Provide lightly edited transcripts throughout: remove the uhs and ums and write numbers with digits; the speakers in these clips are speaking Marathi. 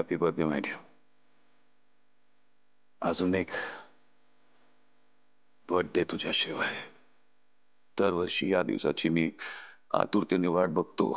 Happy birthday my dear. अजून एक बर्थडे तुझ्याशिवाय. दरवर्षी या दिवसाची मी आतुरतेने वाट बघतो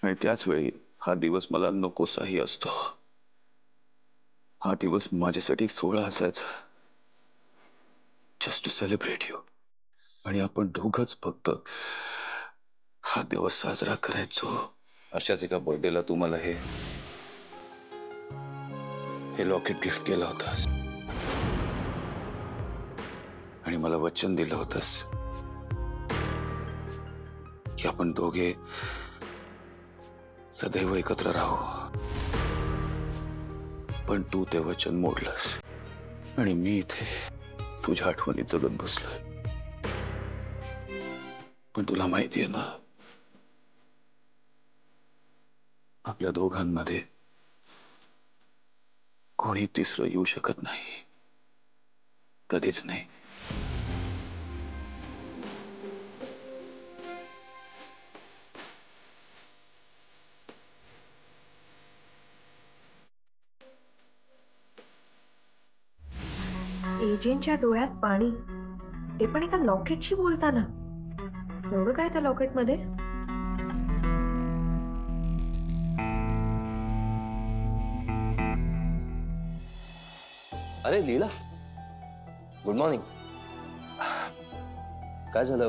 आणि त्याच वेळी हा दिवस मला नकोसाही असतो. हा दिवस माझ्यासाठी एक सोहळा असायचा, जस्ट टू सेलिब्रेट यू. आणि आपण दोघंच फक्त हा दिवस साजरा करायचो. अशाच एका बर्थडेला तू मला हे लॉकेट गिफ्ट केलं होतंस आणि मला वचन दिलं होतंस की आपण दोघे सदैव एकत्र राहू. पण तू ते वचन मोडलंस आणि मी इथे तुझ्या आठवणीत जगत बसलोय. पण तुला माहितीये ना, आपल्या दोघांमध्ये कोणी तिसरं येऊ शकत नाही, कधीच नाही. एजंटच्या डोळ्यात पाणी, ते पण एका लॉकेटशी बोलताना. एवढं काय त्या लॉकेटमध्ये? अरे लीला, गुड मॉर्निंग. काय झालं,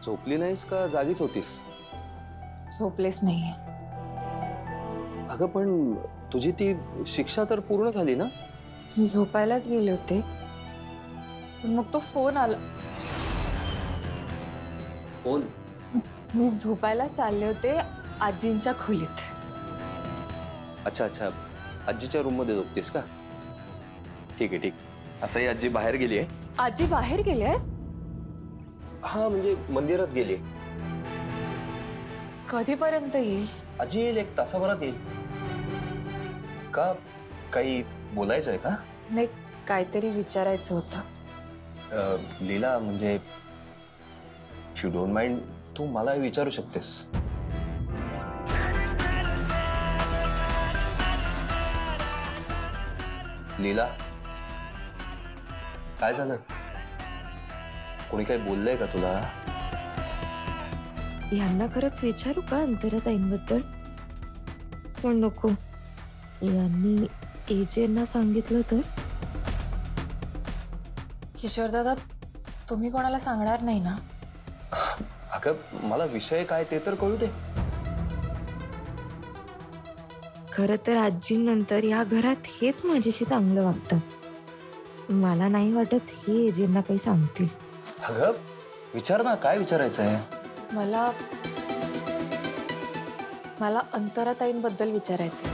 झोपली नाहीस का जागीच होतीस? झोपलेच नाही. अगं पण तुझी ती शिक्षा तर पूर्ण झाली ना? मी झोपायलाच गेले होते, मग तो फोन आला. फोन? मी झोपायला चालले होते आजींच्या खोलीत. अच्छा अच्छा, आजीच्या रूम मध्ये झोपतेस का? ठीक आहे ठीक. असंही आजी बाहेर गेली आहे. आजी बाहेर गेले? हा म्हणजे मंदिरात गेली. कधीपर्यंत येईल? आजी येईल, 1 तासाभरात येईल. का काही बोलायचं आहे का? नाही, काहीतरी विचारायचं होतं. लीला म्हणजे इफ यू डोंट माइंड, तू मला विचारू शकतेस. लीला, काय झालं? कोणी काही बोललंय का तुला? यांना खरंच विचारू का अंतराताईंबद्दल? पण नको, यांनी एजेंटना सांगितलं तर? किशोर दादा, तुम्ही कोणाला सांगणार नाही ना? अगं मला विषय काय ते तर कळू दे. खरं तर आजींनंतर या घरात हेच माझ्याशी चांगलं वागतात. मला नाही वाटत हे एजेंटना काही सांगतील. अगं विचार ना, काय विचारायचं आहे? मला अंतराताईंबद्दल विचारायचं.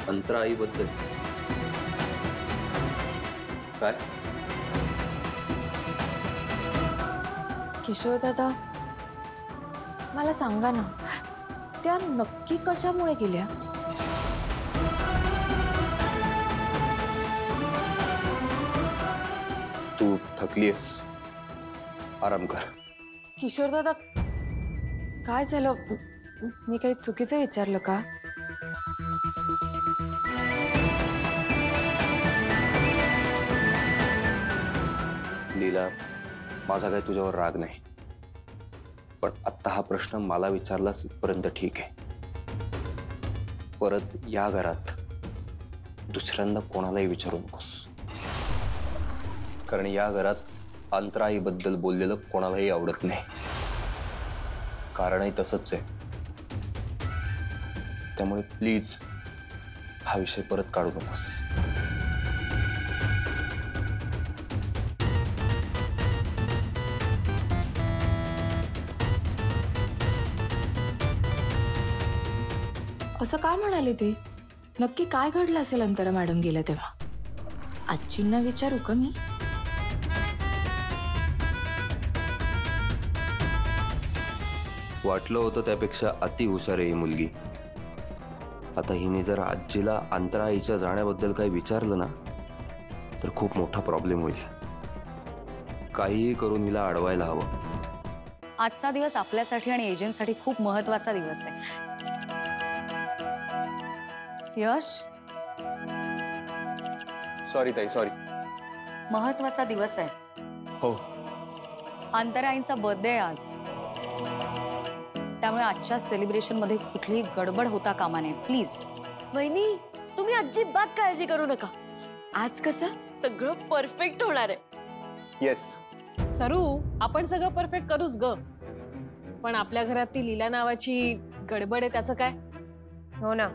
अंतराईबद्दल? काय? किशोर दादा, मला सांगा ना, त्या नक्की कशामुळे गेल्या? तू थकलीस, आराम कर. किशोर दादा, काय झालं? मी काही चुकीचं विचारलं का? लीला, माझा काही तुझ्यावर राग नाही, पण आत्ता हा प्रश्न मला विचारलास इथपर्यंत ठीक आहे. परत या घरात दुसऱ्यांदा कोणालाही विचारू नकोस, कारण या घरात अंतराईबद्दल बोललेलं कोणालाही आवडत नाही. कारणही तसंच आहे. त्यामुळे प्लीज हा विषय परत काढू नकोस. असं काय म्हणाले ते? नक्की काय घडलं असेल अंतरा मॅडम गेल्या तेव्हा? आजींना विचारू का मी? वाटलं होतं त्यापेक्षा अति हुशार आहे ही मुलगी. आता हिने जर आजीला अंतराईच्या जाण्याबद्दल काही विचारलं ना, तर खूप मोठा प्रॉब्लेम होईल. काहीही करून हिला अडवायला हवं. आजचा दिवस आपल्यासाठी आणि एजंटसाठी खूप महत्त्वाचा दिवस आहे. यश, सॉरी ताई, सॉरी. महत्वाचा दिवस आहे. हो. अंतराईंचा बर्थडे आहे आज. त्यामुळे आजच्या सेलिब्रेशन मध्ये कुठलीही गडबड होता कामा नये प्लीज. वहिनी, तुम्ही अजिबात काळजी करू नका. आज कसं सगळं परफेक्ट होणार आहे. येस. सरू, आपण सगळं परफेक्ट करूच ग, पण आपल्या घरात ती लीला नावाची गडबड आहे, त्याचं काय? हो ना,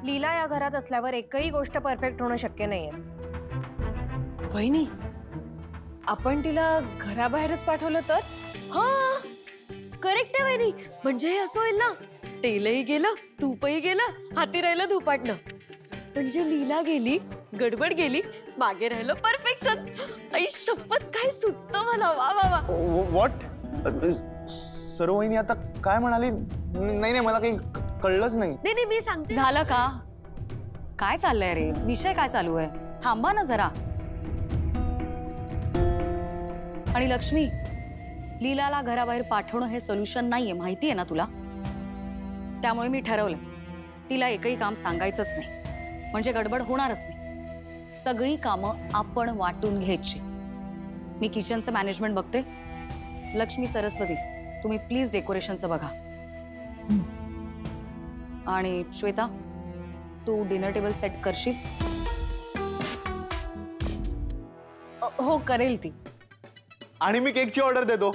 लीला या घरात असल्यावर एकही गोष्ट परफेक्ट होणं शक्य नाहीये. वहिनी, आपण तिला घराबाहेरच पाठवलं तर? हा, करेक्ट आहे वहिनी. म्हणजे हे असं होईल ना, तेलही गेलं, तूपही गेलं, हाती राहिलं धुपाटणं. म्हणजे लीला गेली, गडबड गेली, मागे राहिलं परफेक्शन. आई शपथ, काय सुचतं मला. वा वा वा. व्हॉट? सर्व वहिनी आता काय म्हणाली? नाही नाही, मला काही कळलंच नाही. नाही नाही, मी सांगते. झालं का? काय चाललंय रे? विषय काय चालू आहे? थांबा ना जरा. आणि लक्ष्मी, लीलाला घराबाहेर पाठवणं हे सोल्युशन नाहीये, माहिती आहे ना तुला. त्यामुळे मी ठरवलं तिला एकही काम सांगायचंच नाही, म्हणजे गडबड होणारच नाही. सगळी कामं आपण वाटून घ्यायची. मी किचनचं मॅनेजमेंट बघते. लक्ष्मी, सरस्वती, तुम्ही प्लीज डेकोरेशनचं बघा. आणि श्वेता, तू डिनर टेबल सेट करशील? हो, करेल ती. आणि मी केकची ऑर्डर देतो.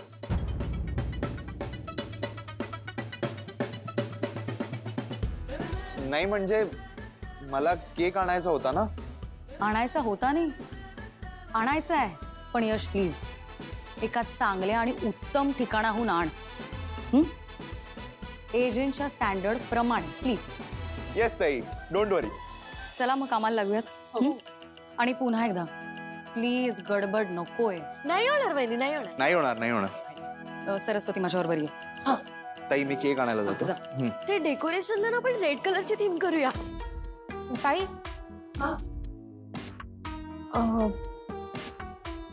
नाही म्हणजे मला केक आणायचा होता ना. आणायचा होता नाही, आणायचा आहे. पण यश प्लीज एका चांगल्या आणि उत्तम ठिकाणाहून आण. एजंटच्या स्टँडर्ड प्रमाणे प्लीज. येस ताई, डोंट वरी. चला मग कामाला लागूयात. आणि पुन्हा एकदा प्लीज गडबड नकोय. नाही होणार वहिनी, नाही होणार. नाही होणार, नाही होणार. सरस्वती, माझ्याबरोबर ये. ताई, मी केक आणायला जातो. ते डेकोरेशनला ना आपण रेड कलरची थीम करूया. ताई,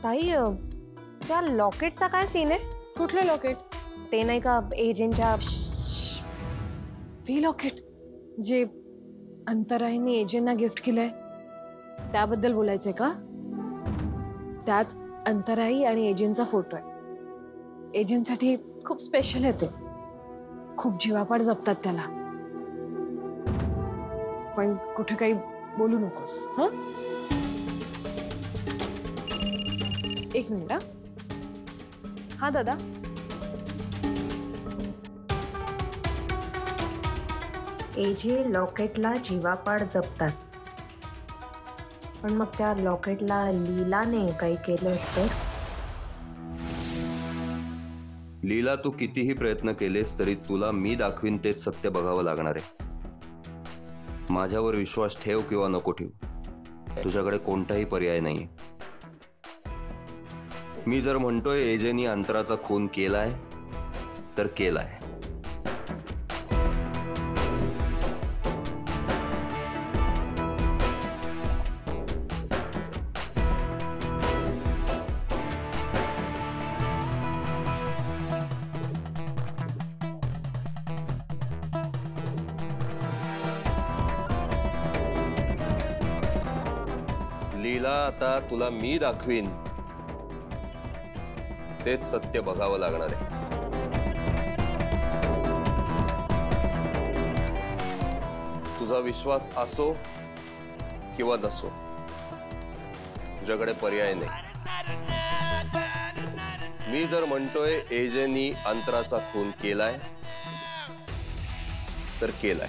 ताई, त्या लॉकेटचा काय सीन आहे? कुठलं लॉकेट? ते नाही का एजंटच्या? ती लॉकेट जे अंतराईने एजंटना गिफ्ट केलंय, त्याबद्दल बोलायचंय का? त्यात अंतराई आणि एजंटचा फोटो आहे. एजंटसाठी खूप स्पेशल आहे ते. खूप जीवापाड जपतात त्याला. पण कुठे काही बोलू नकोस. हा, एक मिनिट. हा दादा. एजे लॉकेटला जीवापाड जपतात, पण मग त्या लॉकेटला लीलाने काही केलं तर? लीला, तू कितीही प्रयत्न केलेस तरी तुला मी दाखवीन तेच सत्य बघावं लागणार आहे. माझ्यावर विश्वास ठेव किंवा नको ठेव, तुझ्याकडे कोणताही पर्याय नाहीये. मी जर म्हणतोय एजेनी अंतराचा खून केलाय तर केलाय. लीला, आता तुला मी दाखवीन तेच सत्य बघावं लागणार आहे. तुझा विश्वास असो किंवा नसो, तुझ्याकडे पर्याय नाही. मी जर म्हणतोय एजेनी अंतराचा खून केलाय तर केलाय.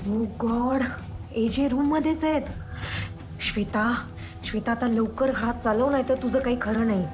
ओ गॉड, एजे रूम मध्येच आहेत. श्वेता, श्वेता आता लवकर हात चालव, नाही तर तुझं काही खरं नाही.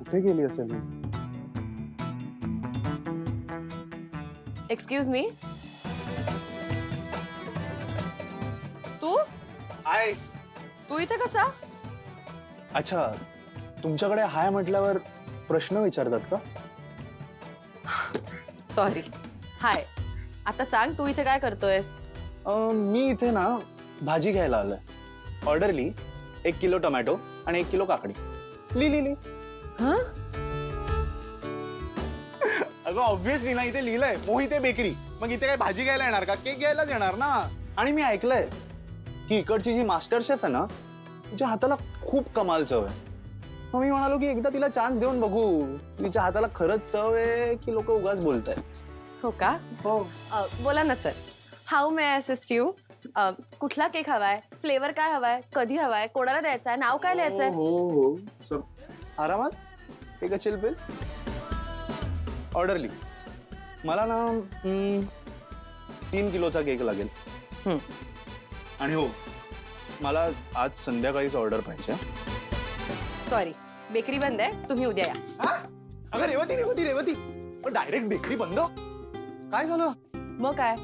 कुठे गेली असेल? एक्सक्यूज मी, तू हाय. तू इथे कसा? अच्छा, तुमच्याकडे हाय म्हटल्यावर प्रश्न विचारतात का? सॉरी. हाय, आता सांग तू इथे काय करतोयस? मी इथे ना भाजी घ्यायला आलोय. ऑर्डर लिही. 1 किलो टोमॅटो आणि 1 किलो काकडी. लिही. अगं ऑब्व्हियसली ना, इथे लिहिलंय मोहिते बेकरी. मग इथे काय भाजी घ्यायला येणार का? केक घ्यायलाच येणार ना. आणि मी ऐकलंय की इकडची जी मास्टर शेफ आहे ना, तिच्या हाताला खूप कमाल चव आहे. मग मी म्हणालो की एकदा तिला चान्स देऊन बघू, तिच्या हाताला खरंच चव आहे की लोक उगाच बोलतायत. हो का? हो. बोला ना sir. How may I assist you? कुठला केक हवाय? फ्लेवर काय हवाय? कधी हवाय? कोणाला द्यायचा आहे? नाव काय लिहायचंय? हो सर, आरामात. एक चिल बिल. ऑर्डर लिही. मला ना 3 किलोचा केक लागेल. आणि हो, मला आज संध्याकाळीच ऑर्डर पाहिजे. सॉरी, बेकरी बंद आहे, तुम्ही उद्या या. अगं रेवती, पण डायरेक्ट बेकरी बंद? काय झालं? मग काय,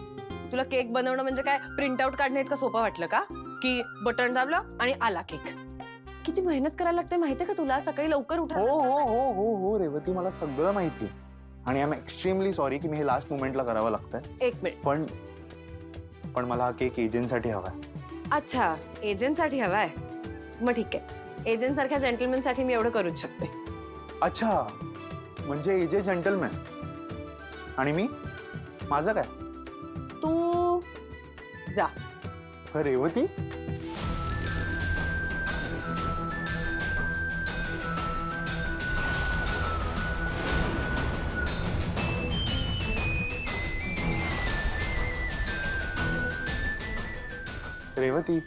तुला केक बनवणं म्हणजे काय प्रिंट आउट काढणं इतकं सोपं वाटलं का? की बटन दाबलं आणि आला केक. किती मेहनत करायला लागते माहितीये का तुला? सकाळी लवकर उठा. हो रेवती, मला सगळं माहिती. आणि आय एम एक्स्ट्रीमली सॉरी की मी हे लास्ट मोमेंटला करावं लागतंय. 1 मिनिट. पण मला हा केक एजंटसाठी हवाय. अच्छा, एजंटसाठी हवाय? मग ठीक आहे, एजंट सारख्या जेंटलमॅन साठी मी एवढं करूच शकते. अच्छा, म्हणजे एजे जेंटलमॅन आणि मी, माझं काय? तू जा. रेवती, रेवती.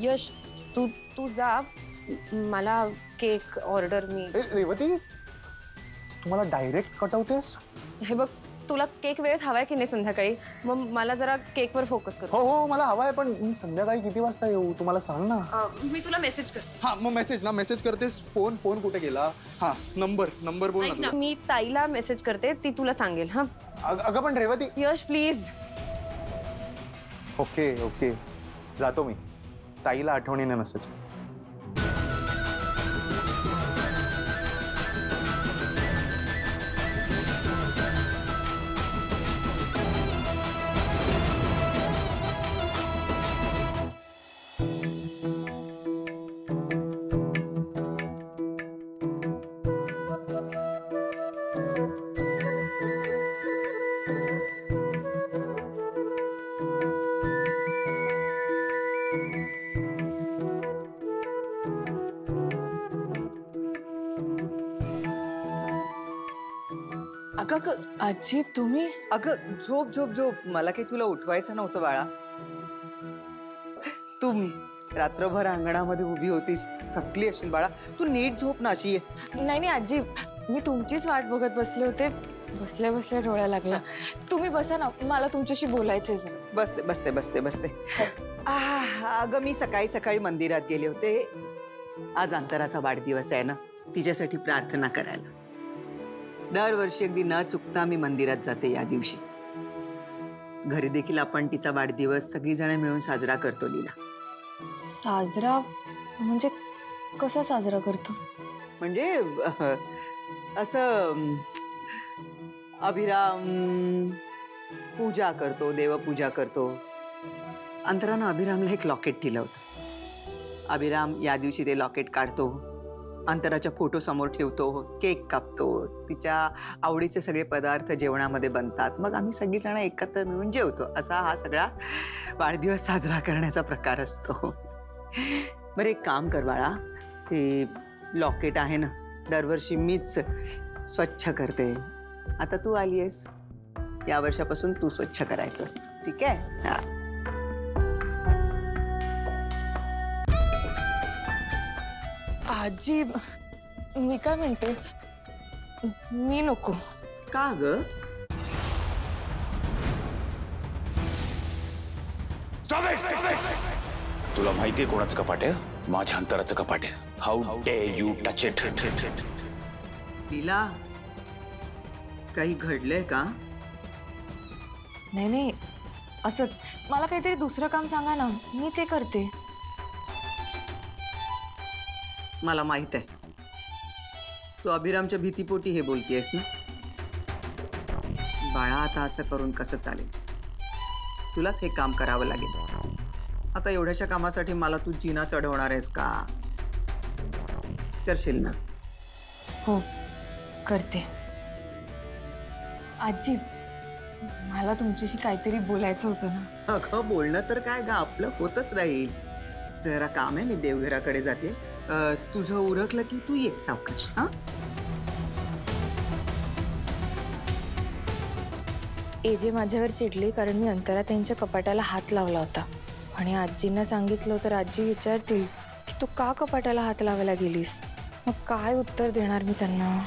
यश, तू जा. मला केक ऑर्डर मी. रेवती, तुम्हाला डायरेक्ट कटवतेस? हे बघ, तुला केक वेळेत हवाय की नाही संध्याकाळी? मग मला जरा केकवर फोकस कर. हो मला हवाय, पण मी संध्याकाळी किती वाजता येऊ तुम्हाला सांग ना. मी तुला मेसेज करते. हा, मग मेसेज करतेस. फोन कुठे गेला? हा, नंबर बोल ना. मी ताईला मेसेज करते, ती तुला सांगेल. हा अगं पण रेवती. यश प्लीज. ओके, जातो मी. ताईला आठवणीने मेसेज. अगं आजी तुम्ही अगं झोप झोप झोप मला काही तुला उठवायचं नव्हतं बाळा. तू रात्रभर अंगणामध्ये उभी होतीस, थकली असेल बाळा. तू नीट झोप ना. अशी नाही नाही आजी, मी तुमचीच वाट बघत बसले होते. बसल्या बसल्या डोळ्या लागला. तुम्ही बसा ना, मला तुमच्याशी बोलायचंय जरा. बसते बसते बसते बसते. अगं मी सकाळी सकाळी मंदिरात गेले होते. आज अंतराचा वाढदिवस आहे ना, तिच्यासाठी प्रार्थना करायला. दरवर्षी अगदी न चुकता मी मंदिरात जाते या दिवशी. घरी देखील आपण तिचा वाढदिवस सगळीजण मिळून साजरा करतो लीला. साजरा म्हणजे कसा साजरा करतो? म्हणजे असं अभिराम पूजा करतो, देवपूजा करतो. अंतरानं अभिरामला एक लॉकेट दिलं होतं. अभिराम या दिवशी ते लॉकेट काढतो, अंतराच्या फोटो समोर ठेवतो, केक कापतो, तिच्या आवडीचे सगळे पदार्थ जेवणामध्ये बनतात. मग आम्ही सगळीजण एकत्र मिळून जेवतो. असा हा सगळा वाढदिवस साजरा करण्याचा प्रकार असतो. बरं एक काम कर बाळा, ते लॉकेट आहे ना, दरवर्षी मीच स्वच्छ करते. आता तू आली आहेस, या वर्षापासून तू स्वच्छ करायचंस, ठीक आहे? हा. आजी मी काय म्हणते, मी नको. का ग? तुला माहितीये कोणाचं कपाट आहे? माझ्या अंतराचं कपाट आहे. How dare you touch it. Leela, काही घडलंय का? नाही नाही असंच. मला काहीतरी दुसरं काम सांगा ना, मी ते करते. मला माहित आहे तू अभिरामच्या भीतीपोटी हे बोलतेयस ना. बाळा आता असं करून कसं चालेल? तुलाच हे काम करावं लागेल. आता एवढ्याशा कामासाठी मला तू जिना चढवणार आहेस का? करशील ना? हो करते. आजी मला तुमच्याशी काहीतरी बोलायचं होतं ना. अगं बोलणं तर काय ग, आपलं होतच राहील. जरा काम आहे, मी देवघराकडे जाते. तुझं उरकलं की तू ये सावकाश. हा एजे माझ्यावर चिडली कारण मी अंतरा त्यांच्या कपाटाला हात लावला होता. आणि आजींना सांगितलं तर आजी विचारतील की तू का कपाटाला हात लावायला गेलीस. मग काय उत्तर देणार मी त्यांना?